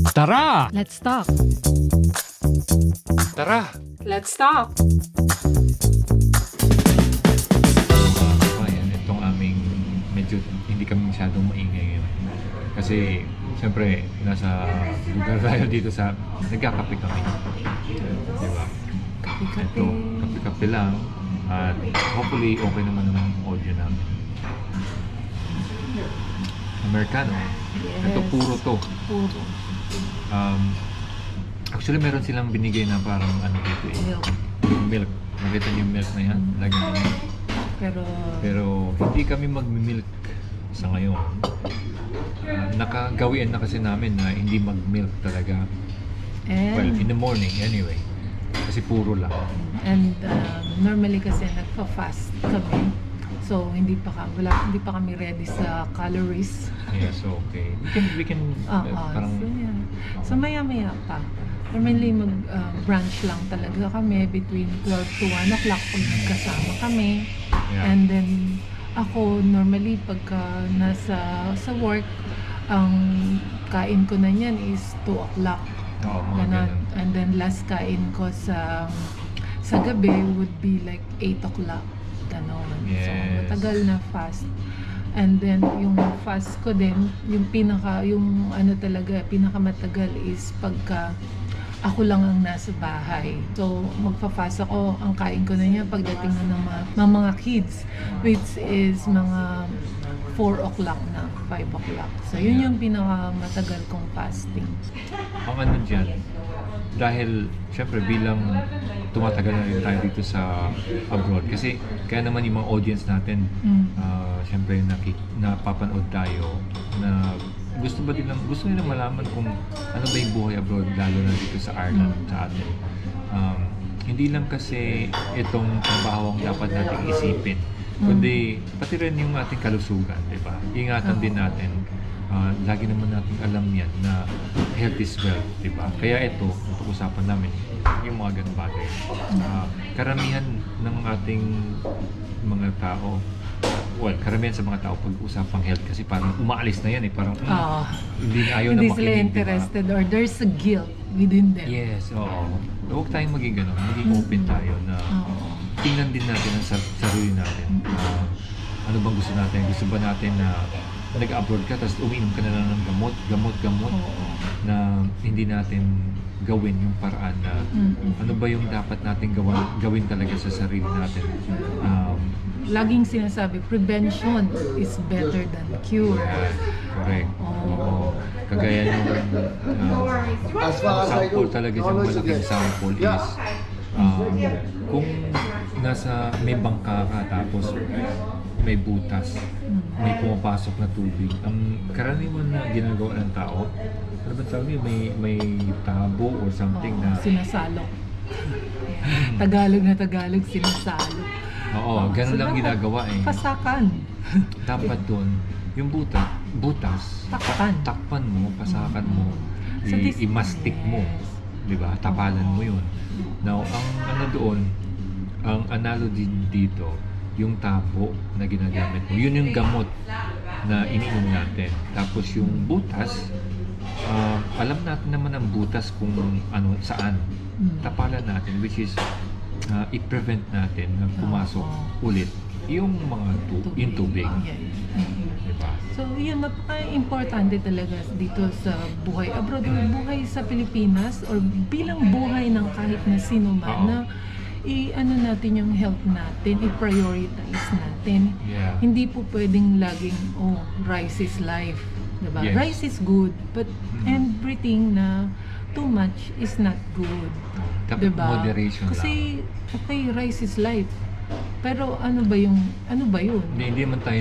Tara! Let's talk. Tara! Let's talk. Ayan, itong aming medyo hindi kami masyadong maingay ngayon. Kasi siyempre nasa lugar tayo dito sa nagkakape kami. Diba? Kape-kape. Ito, kape-kape lang. At hopefully okay naman ang audio namin. Americano. Yes. Ito puro to. Puro. Actually meron silang binigay na parang ano dito eh. Milk. Milk. Nakita niyo yung milk na yan? Lagi na yan. Pero hindi kami mag-milk sa ngayon. Nakagawian na kasi namin na hindi mag-milk talaga. Well, in the morning anyway. Kasi puro lang. And normally kasi nagpa-fast kami. So hindi pa kami ready sa calories. Yes, okay. We can parang So maya-maya pa. Normally mag-brunch lang talaga kami between 12 to 1 o'clock pag nagkasama kami. Yeah. And then ako normally pagka sa work, ang kain ko na niyan is 2 o'clock. Oo, mga ganun. And then last kain ko sa gabi would be like 8 o'clock. Ganon. Yes. So matagal na fast. And then yung fast ko din, yung pinakamatagal is pagka ako lang ang nasa bahay. So magfa-fast ako, ang kain ko na niya pagdating na ng mga kids, which is mga 4 o'clock na, 5 o'clock. So yun yung pinakamatagal kong fasting. Ang ano dyan, dahil syempre bilang tumatagal na rin tayo dito sa abroad, kasi kaya naman yung mga audience natin, syempre napapanood tayo na gusto nila malaman kung ano ba yung buhay abroad, lalo na dito sa Ireland sa atin. Hindi lang kasi itong trabaho ang dapat nating isipin, kundi pati rin yung ating kalusugan, di ba? Ingatan din natin. Lagi naman natin alam yan na health is wealth, di ba? Kaya ito, usapan namin yung mga ganung bagay. Karamihan ng ating mga tao, karamihan sa mga tao pag-usapang health kasi parang umaalis na yan eh, parang hindi na ayaw na makinig, sila interested, diba? Or there's a guilt within them. Yes, oo. Huwag tayong maging ganun, maging open tayo na tingnan din natin ang sarili natin. Ano bang gusto natin? Gusto ba natin na nag-abroad ka tapos umiinom ka na lang ng gamot na hindi natin gawin yung paraan na ano ba yung dapat natin gawin talaga sa sarili natin. Laging sinasabi, prevention is better than cure. Correct. Oo. Kagaya yung sample talaga siyang malaking sample is kung may bangka ka tapos may butas, may pumapasok na tubig. Ang karaniwan na ginagawa ng tao, ano ba tawag niya, may tabo or something na sinasalok. Tagalog, sinasalok. Oo, ganun lang ginagawa eh. Pasakan. Dapat doon, yung butas, takpan mo, pasakan mo, imastik mo, di ba? Tapalan mo yun. Now, ang ano doon, ang analogy dito, yung tabo na ginagamit mo, yun yung gamot na iniinom natin. Tapos yung butas, alam natin naman ang butas kung ano, saan. Tapalan natin, which is i-prevent natin na pumasok ulit yung mga yung tubig. Diba? So yun, napaka-importante talaga dito sa buhay abroad or buhay sa Pilipinas or bilang buhay ng kahit na sino man na i-ano natin yung health natin, i-prioritize natin. Yeah. Hindi po pwedeng laging, rice is life. Diba? Yes. Rice is good, but everything na too much is not good. Dapat diba? Moderation kasi, lang. Okay, rice is life. Pero ano ba yun? Hindi naman tayo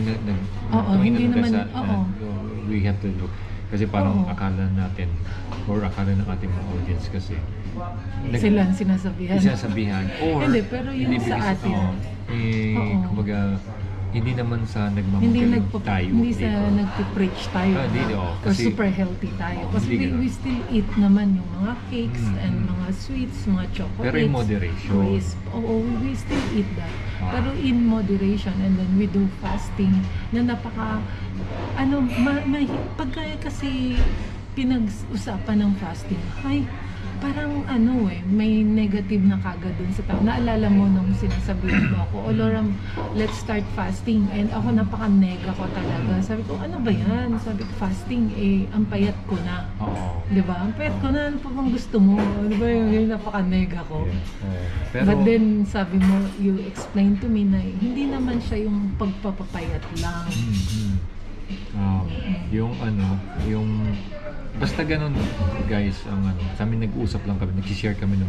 we have to look. Kasi parang akala natin or akala ng ating mga audience kasi sila ang sinasabihan. Or hindi, pero yun sa atin. Kumbaga, hindi naman sa nagmamagaling tayo. Hindi sa nagpipreach tayo. Or super healthy tayo. Kasi we still eat naman yung mga cakes and mga sweets, mga chocolates. Pero in moderation. We still eat that. Pero in moderation, and then we do fasting na napaka pagka kasi pinag-usapan ng fasting, ay, parang may negative na kagad dun sa tao. Naalala mo nung sinasabihan mo ako, Laura, let's start fasting. And ako napaka-nega ko talaga. Sabi ko, ano ba yan? Sabi ko, fasting, ang payat ko na. Oo. Diba? Ang payat ko na, ano pa bang gusto mo? Diba yung napaka-nega ko? Pero, but then, sabi mo, you explained to me na hindi naman siya yung pagpapapayat lang. Yung basta ganun guys, sa amin nag-uusap lang kami, nag-share kami ng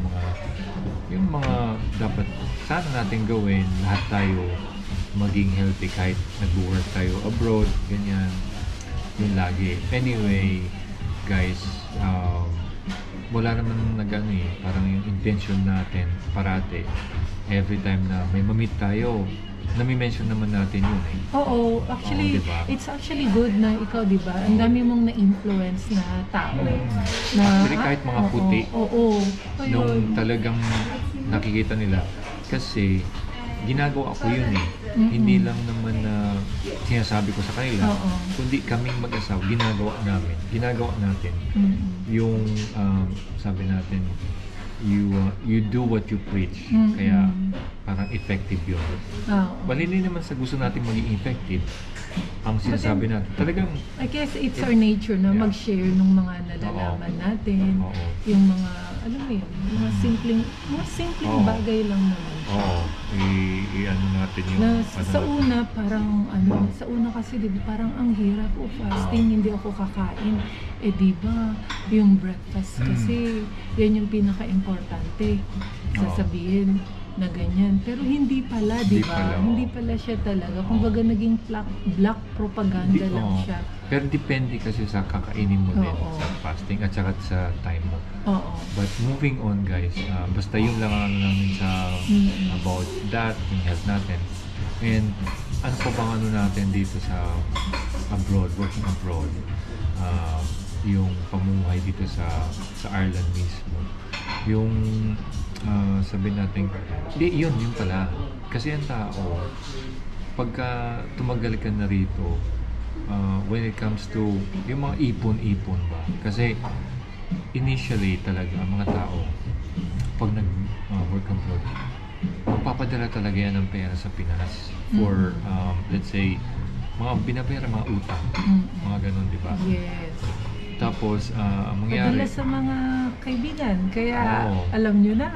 yung mga dapat sana natin gawin, lahat tayo maging healthy kahit nag-work tayo abroad, ganyan, yun lagi. Anyway, guys, wala naman parang yung intention natin parate, every time na may mamit tayo, nami-mention naman natin yun eh. Oo, actually, diba? It's actually good na ikaw, di ba? Ang dami mong na-influence na tao. Na, actually, kahit mga puti, nung Ayun. talagang nakikita nila, kasi ginagawa ko yun eh. Hindi lang naman na sinasabi ko sa kanila, kundi kaming mag-asawa, ginagawa natin. Yung, sabi natin, you do what you preach. Kaya parang effective yun. Hindi naman sa gusto natin maging effective ang sinasabi natin. Talagang I guess it's our nature na mag-share ng mga nalalaman natin. Yung mga, alam mo yun, mga simpleng bagay lang naman. I-ano natin yung na sa una kasi diba parang ang hirap fasting, hindi ako kakain. Diba yung breakfast kasi yan yung pinaka-importante sasabihin na ganyan, pero hindi pala, diba? Hindi pala siya talaga, kumbaga naging black propaganda lang siya. Pero depende kasi sa kakainin mo din sa fasting at saka sa time mo. But moving on guys, basta yun lang namin sa about that, yung health natin. And ano pa bang natin dito sa abroad, working abroad, yung pamumuhay dito sa Ireland mismo. Yung sabihin natin, yun pala. Kasi ang tao, pagka tumagal ka na rito, when it comes to yung mga ipon-ipon ba? Kasi initially talaga, ang mga tao, pag nag-work abroad, magpapadala talaga yan ng pera sa Pinas for, let's say, mga binapera, mga utang, mga ganun, di ba? Yes. Tapos, ang mangyari... Padala sa mga kaibigan. Kaya, alam nyo na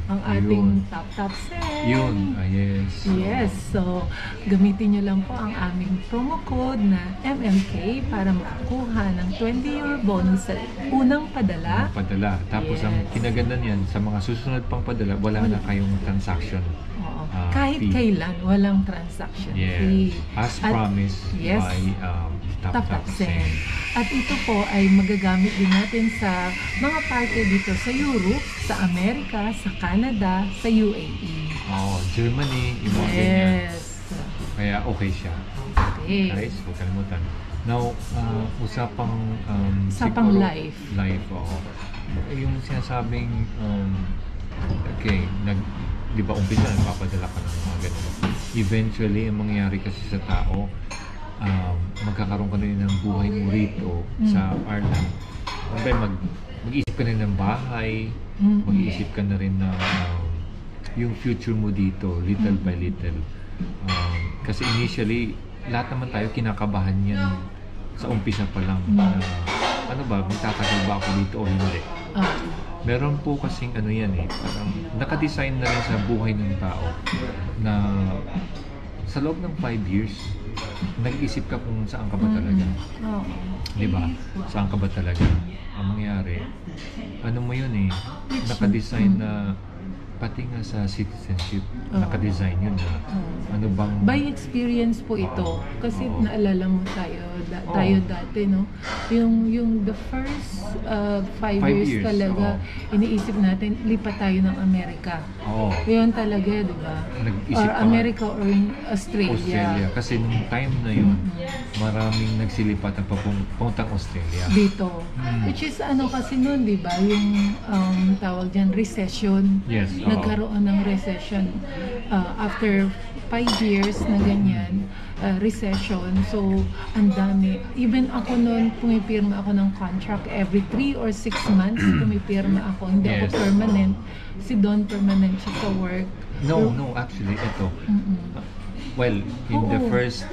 ang ating top set. Yun, yes. Yes, so gamitin nyo lang po ang aming promo code na MMK para makakuha ng €20 bonus sa unang padala. Tapos, ang kinaganda niyan, sa mga susunod pang padala, wala na kayong transaction. Kahit fee. Kailan, walang transaction fee. As promised by Top Send. At ito po ay magagamit din natin sa mga party dito sa Europe, sa Amerika, sa Canada, sa UAE. Germany, yung mga ganyan. Kaya okay siya. Okay. Guys, huwag kalimutan. Now, usapang life. Yung sinasabing, di ba umpisa nagpapadala ka ng mga ganun. Eventually, ang mangyayari kasi sa tao, magkakaroon ka na rin ng buhay mo rito sa Ireland. Mag-iisip ka na rin ng bahay, mag-iisip ka na rin ng yung future mo dito, little by little. Kasi initially, lahat naman tayo kinakabahan yan sa umpisa pa lang. May tatagal ba ako dito o hindi? Meron po kasing parang nakadesign na rin sa buhay ng tao na sa loob ng 5 years, nag-isip ka kung saan ka ba talaga. Diba? Saan ka ba talaga? Ang mangyari, nakadesign na pati nga sa citizenship, naka-design yun na ano bang... By experience po ito. Kasi naalala mo tayo dati, no? Yung the first 5 years talaga, iniisip natin, lipat tayo ng Amerika. Yun talaga, di ba? Or America or Australia. Kasi nung time na yun, maraming nagsilipat na papuntang Australia. Dito. Which is kasi nun, di ba? Yung tawag dyan, recession. Yes. Nagkaroon ng recession after 5 years na ganyan. recession. So, ang dami. Even ako noon, pumipirma ako ng contract every 3 or 6 months. Pumipirma ako. Hindi ako Yes. permanent. Si Don permanent siya sa work. No, actually, ito. Well, in the Oo. first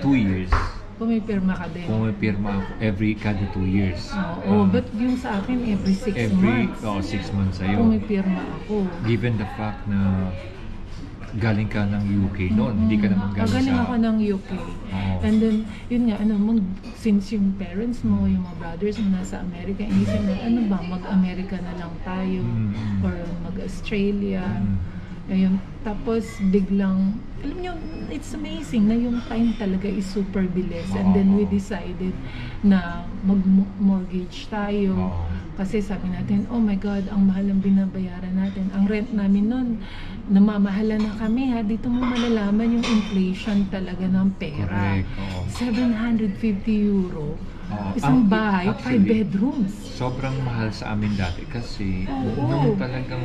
2 years, Pumipirma ka din. pumipirma ako kada 2 years. Oo, but yung sa akin, every 6 months. 6 months sa'yo. Pumipirma ako. Given the fact na galing ka ng UK noon, hindi ka naman galing Galing sa... ako ng UK. Oo. And then, yun nga, since yung parents mo, yung mga brothers mo nasa America, inisip na, mag-America na lang tayo, or mag-Australia. Ayun. Tapos, biglang, alam nyo, it's amazing na yung time talaga is super bilis. And then, we decided na mag-mortgage tayo. Kasi sabi natin, oh my God, ang mahal ang binabayaran natin. Ang rent namin nun, namamahala na kami ha. Dito mo malalaman yung inflation talaga ng pera. Correct, oo. 750 euro. Oo. Isang bahay, 5 Actually, bedrooms. Sobrang mahal sa amin dati kasi Oo. nung talagang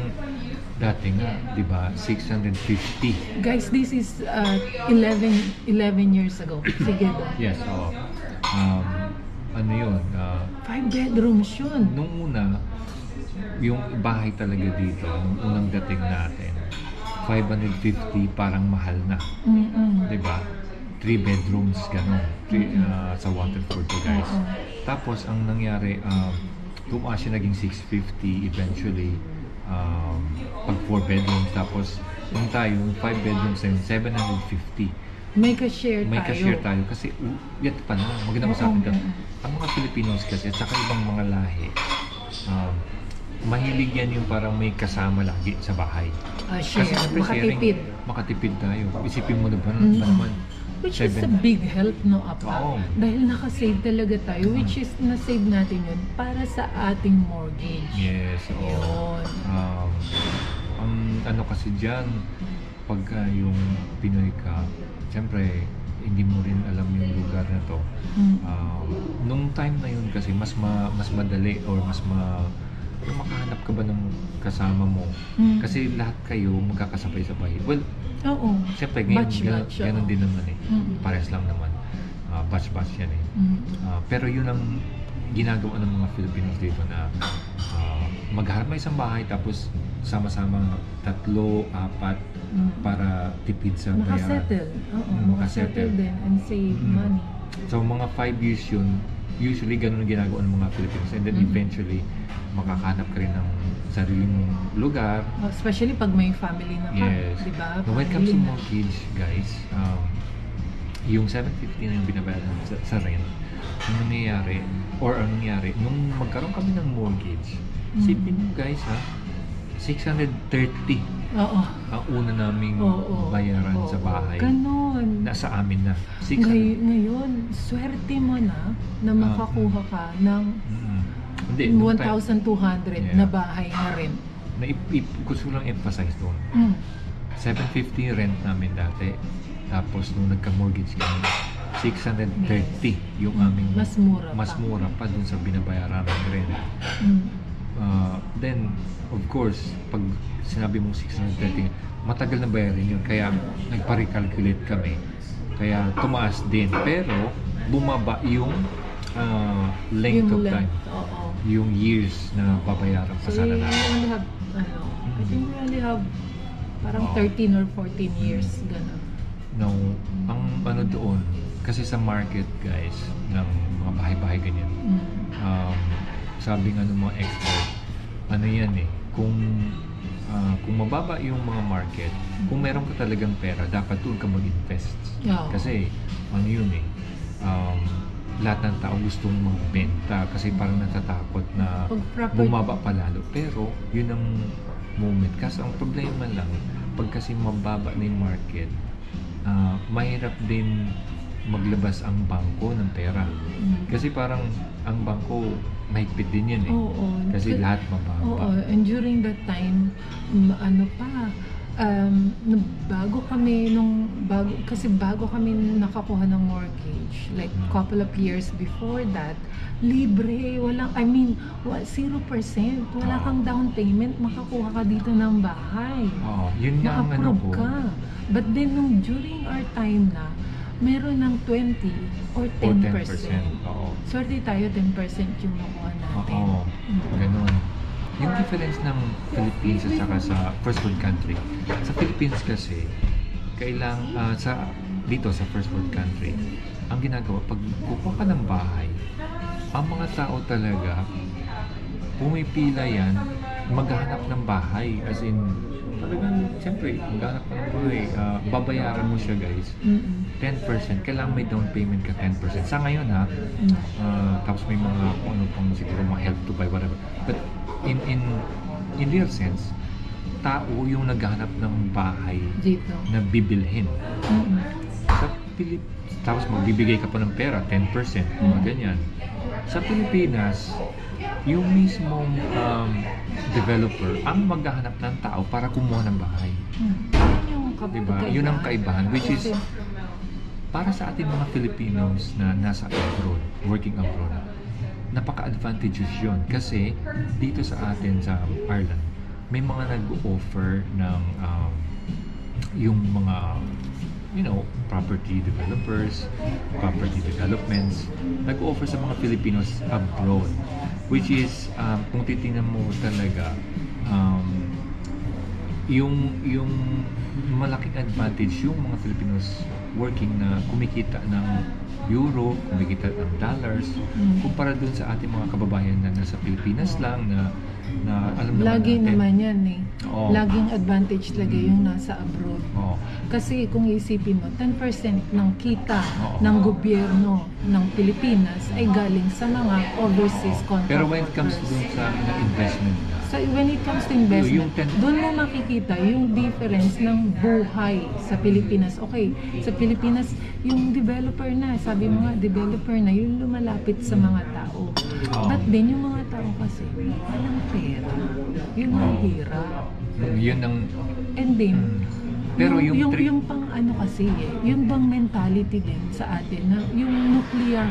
dati nga, di ba, 650. Guys, this is 11 years ago. Sige ba? Yes, oo. Ano yun? 5 bedrooms yun. Nung una, yung bahay talaga dito, nung unang dating natin, 550 parang mahal na. Di ba? 3 bedrooms, gano'n. Sa Waterford to guys. Tapos, ang nangyari, tumaas siya naging 650 eventually. Pag 4 bedrooms, tapos yung tayo, yung 5 bedrooms na yun, 750. May ka-share tayo. May ka-share tayo kasi yan pa na, magandang usapan ka. Ang mga Filipinos kasi at saka ibang mga lahi, mahilig yan yung parang may kasama lagi sa bahay. Share. Siyempre, Makatipid. makatipid tayo. Isipin mo na ba naman? Which is a big help, no, Apa? Oo. Dahil nakasave talaga tayo, which is na-save natin yun para sa ating mortgage. Yes, oo. Yun. Ang ano kasi dyan, pagka yung Pinoy ka, siyempre, hindi mo rin alam yung lugar na to. Nung time na yun kasi, mas madali or yung makahanap ka ba ng kasama mo? Kasi lahat kayo magkakasabay-sabay. Well, Oo. siyempre, ngayon, Batch, ganun din naman eh. Pares lang naman. Batch yan eh. Pero yun ang ginagawa ng mga Filipinos dito na magharap may isang bahay tapos sama-sama 3, 4 para tipid sa bayaran. Makasettle. Oo, makasettle din and save money. So mga 5 years yun, usually ganun ang ginagawa ng mga Filipinos and then eventually makakahanap ka rin ng sarili mong lugar. Especially pag may family na ka, Yes. di ba? Now, when it comes to Family na. mortgage, guys, yung 750 na yung binabayaran sa rent, anong nangyari, nung magkaroon kami ng mortgage, sipin mo guys ha, 630 Oo. ang una naming bayaran sa bahay. Ganon. Nasa amin na. 600. Ngayon, swerte mo na makakuha ka ng Hindi, nung time- 1,200 na bahay na rent. gusto lang emphasize doon. 750 rent namin dati. Tapos nung nagka-mortgage kami, 630 yung aming Mas mura mas pa. mura pa dun sa binabayaran ng rent. Then, of course, pag sinabi mong 630, matagal na bayarin yun. Kaya nagpa-recalculate kami. Kaya tumaas din. Pero, bumaba yung length of time. Oo. Yung years na babayaran pa So, sana you natin. only have, I think we only have parang 13 or 14 years, gano'n. No, ang ano doon, kasi sa market guys, ng mga bahay-bahay ganyan, sabi nga ng mga expert, ano yan eh, kung mababa yung mga market, kung meron ka talagang pera, dapat doon ka mag-invest. Yeah. Kasi, ano yun eh, lahat ng tao gustong magbenta kasi parang natatakot na bumaba pa lalo. Pero, yun ang moment. Kasi ang problema lang, pag kasi mababa na yung market, mahirap din maglabas ang bangko ng pera. Kasi parang ang bangko mahigpit din yan eh. Oo. Kasi lahat mababa. Oo, and during that time, bago kami bago kami nakakuha ng mortgage, like couple of years before that, libre, 0%, wala kang down payment, makakuha ka dito ng bahay. Yun nga ang ano ko. Ma-approve ka. But then, during our time na, meron ng 20 or 10%. Oo. Swerte tayo, 10% yung nakuha natin. Oo. Ganun. Yung difference ng Philippines at saka sa first world country. Sa Philippines kasi, dito sa first world country, ang ginagawa, pag kukuha ka ng bahay, ang mga tao talaga, pumipila yan, maghahanap ng bahay. As in, talagang, siyempre, maghahanap ka ng bahay, babayaran mo siya, guys. 10%. Kailangan may down payment ka 10%. Sa ngayon, tapos may mga, kung ano pang siguro, mga help to buy, whatever. But, in real sense, tao yung naghahanap ng bahay dito na bibilhin. Sa tapos magbibigay ka pa ng pera, 10%, mga ganyan. Sa Pilipinas, yung mismong developer ang maghahanap ng tao para kumuha ng bahay. Diba? Yun ang kaibahan, which is para sa ating mga Filipinos na nasa abroad, working abroad, napaka-advantageous yun. Kasi dito sa atin, sa Ireland, may mga nag-offer ng yung mga property developers, property developments, nag-offer sa mga Filipinos abroad, which is kung titingnan mo talaga yung malaking advantage yung mga Filipinos working na kumikita ng euro, kumikita ng dollars, kumpara dun sa ating mga kababayan na nasa Pilipinas lang na alam naman lagi natin. Naman yan eh. Oo. Laging advantage lagi yung nasa abroad. Oo. Kasi kung isipin mo, 10% ng kita ng gobyerno ng Pilipinas ay galing sa mga overseas contractors. Pero when it comes dun sa investment, when it comes to investment, doon mo makikita yung difference ng buhay sa Pilipinas. Okay, sa Pilipinas, yung developer na, sabi mo nga, developer na, yung lumalapit sa mga tao. But then, yung mga tao kasi, walang pera. Yun ang hirap. Yun ang... And then, pero yung pang ano kasi yung bang mentality din sa atin na yung nuclear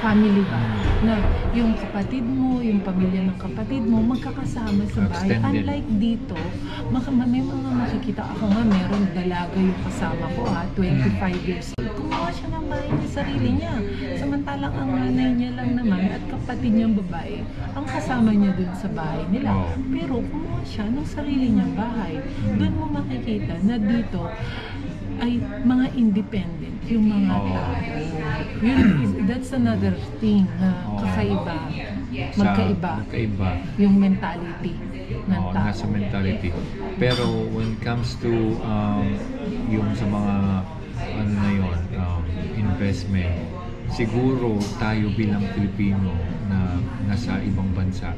family ba, na yung kapatid mo, yung pamilya ng kapatid mo magkakasama sa bahay. Unlike dito, may mga makikita ako nga, meron dalaga yung kasama ko 25 years old. Kumuha siya ng bahay niya, sarili niya. Samantalang ang nanay niya lang naman at kapatid niyang babae, ang kasama niya dun sa bahay nila. Pero kumuha siya ng sarili niyang bahay. Doon mo makikita na dito ay mga independent yung mga tao. That's another thing na kakaiba. Magkaiba yung mentality ng tao. Nasa mentality. Pero when it comes to yung sa mga investment, siguro tayo bilang Pilipino na nasa ibang bansa,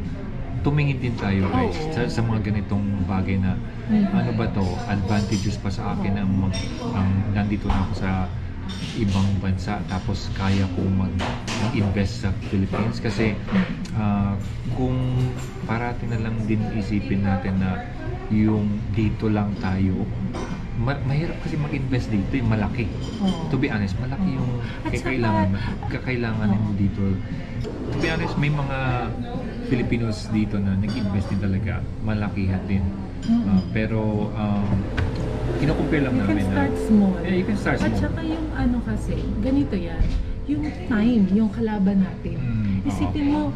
tumingin din tayo guys sa mga ganitong bagay na ano ba to, advantageous pa sa akin ang nandito na ako sa ibang bansa tapos kaya kong mag-invest sa Philippines kasi kung parating na lang din isipin natin na yung dito lang tayo, mahirap kasi mag-invest dito, malaki. To be honest, malaki yung kakailangan mo dito. To be honest, may mga Filipinos dito na nag-invest din talaga, malakihan din. Pero kino-compare lang namin na you can start small. At saka yung ano kasi, ganito yan, yung time, yung kalaban natin. Isipin mo,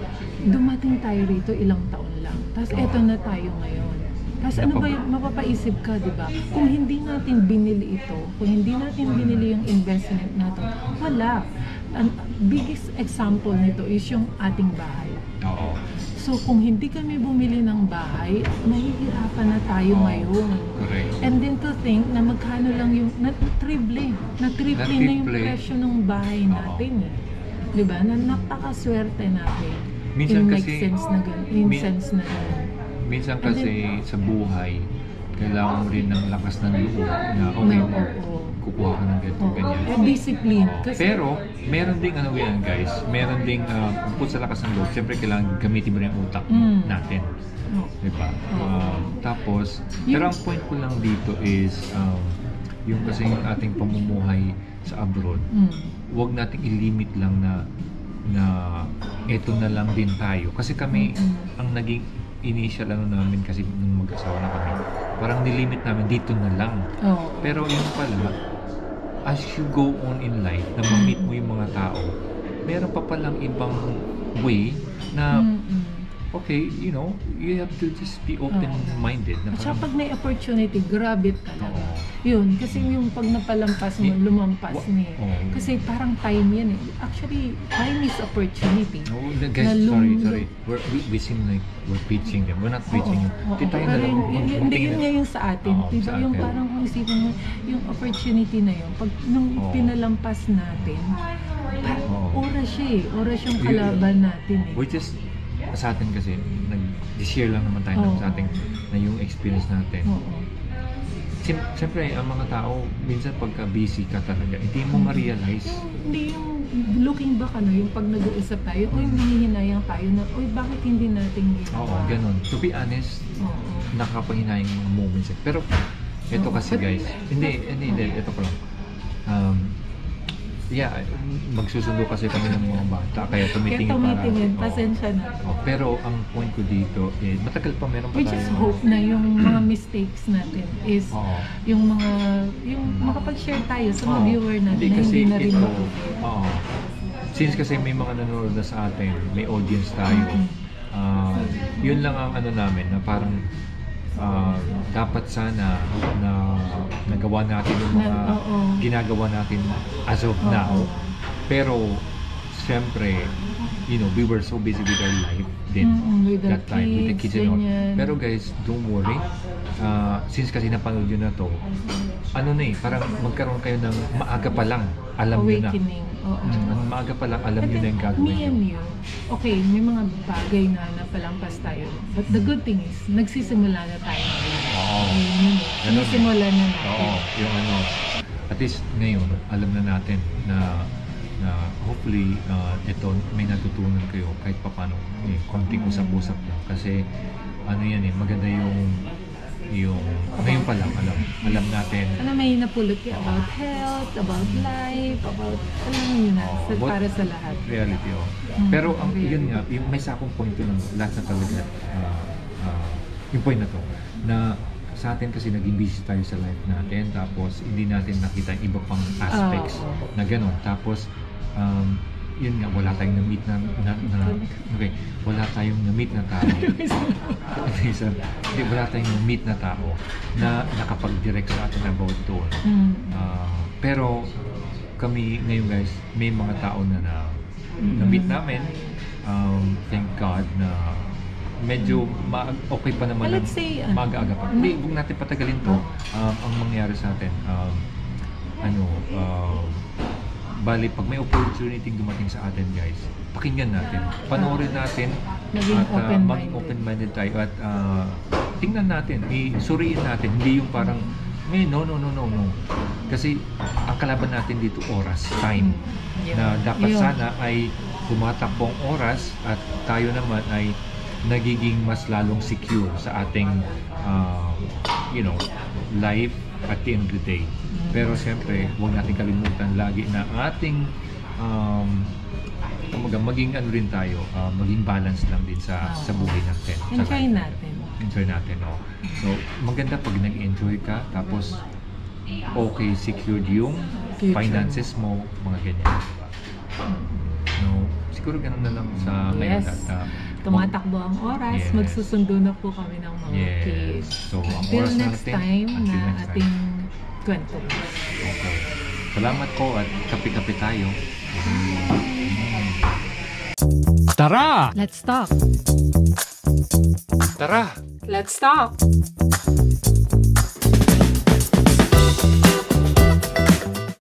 dumating tayo rito ilang taon lang. Tapos eto na tayo ngayon. Tapos ano ba yung mapapaisip ka, di ba? Kung hindi natin binili ito, kung hindi natin binili yung investment natin, wala. Ang biggest example nito is yung ating bahay. So kung hindi kami bumili ng bahay, mahihirapan na tayo ngayon. Correct. And then to think na magkano lang yung, na-triple na yung presyo ng bahay natin. Di ba? Napakaswerte natin. Minsan make kasi, sense na gano'n. Minsan kasi sa buhay, kailangan mo rin ng lakas ng loob na kukuha ka ng ganyan. Discipline. Pero, meron ding guys, meron ding bukod sa lakas ng loob, siyempre kailangan gamitin mo rin yung utak natin. Diba? Tapos, pero ang point ko lang dito is, yung kasi yung ating pamumuhay sa abroad, huwag nating ilimit lang na eto na lang din tayo. Kasi kami, ang naging initial namin kasi nung mag-asawa na kami, parang nilimit namin dito na lang. Pero yun pala, as you go on in life, na ma-meet mo yung mga tao, meron pa palang ibang way na okay, you know, you have to just be open-minded. At saka pag may opportunity, grab it talaga. Yun, kasi yung pag napalampas mo, lumampas niya. Kasi parang time yan eh. Actually, time is opportunity. Guys, sorry. We seem like we're preaching them. We're not preaching them. Tayo na lang. Hindi yun nga yung sa atin. Diba? Yung parang kung isipin mo, yung opportunity na yun, pag nung pinalampas natin, oras siya eh. Oras yung kalaban natin eh. We're just, sa atin kasi, nag-share lang naman tayo sa ating na yung experience natin. Siyempre, ang mga tao, minsan pagka busy ka talaga, hindi mo ma-realize. Hindi yung looking back, yung pag nag-uusap tayo, nanghihinayang tayo na, bakit hindi natin ginawa? Oo, ganun. To be honest, nakakapahinayang mga moments. Pero, ito kasi guys, hindi, ito ko lang. Magsusundo kasi kami ng mga bata, kaya tumitingin pasensya na. Pero ang point ko dito, matagal pa meron pa tayo. We just hope na yung mga mistakes natin is yung makapag-share tayo sa mga viewer natin na hindi na rin Since kasi may mga nanonood na sa atin, may audience tayo, yun lang ang namin na parang dapat sana na nagawa natin yung mga ginagawa natin as of now. Pero siyempre, you know, we were so busy with our life then that time with the kids and all. Pero guys, don't worry. Since kasi napanood yun na to, parang magkaroon kayo ng maaga pa lang, alam nyo na. Maaga pa lang, alam nyo na yung gagawin me and you, okay, may mga bagay na napalampas tayo. But the good thing is, nagsisimula na tayo. Nagsisimula na natin. Yung at least ngayon, alam na natin na hopefully ito may natutunan kayo kahit paano, konting usap-usap lang. Kasi maganda yung ngayon pa lang alam natin. May napulot ka about health, about life, about para sa lahat. Reality, Pero yun nga, may sakong point yun lahat na talaga, yung point na to, na sa atin kasi naging busy tayo sa life natin, tapos hindi natin nakita iba pang aspects na gano'n. Tapos, yun nga, wala tayong na-meet wala tayong na-meet na tao. Wala tayong na-meet na tao na nakapag-direct sa atin about doon. Pero kami ngayon guys, may mga tao na na-meet namin. Thank God na medyo okay pa naman. Let's say, maaga-aga pa. Hindi, huwag natin patagalin to. Ang mangyari sa atin, bali, pag may opportunity dumating sa atin guys, pakinggan natin, panoorin natin, maging open-minded tayo at tingnan natin, suriin natin, hindi yung parang no. Kasi ang kalaban natin dito oras, time, na dapat sana ay tumatakbong oras at tayo naman ay nagiging mas lalong secure sa ating life at the end of the day. Pero siyempre, huwag natin kalimutan lagi na ating maging rin tayo, maging balance lang din sa buhay natin. Enjoy natin, So, maganda pag nag-enjoy ka, tapos okay, secured yung finances mo, mga ganyan. Siguro ganun na lang sa ngayon. Tumatakbo ang oras, magsusundo na po kami ng mga kids. So, ang until oras next natin, time na ating kwento. Okay. Salamat po at kape-kape tayo. Tara! Let's talk! Tara! Let's talk!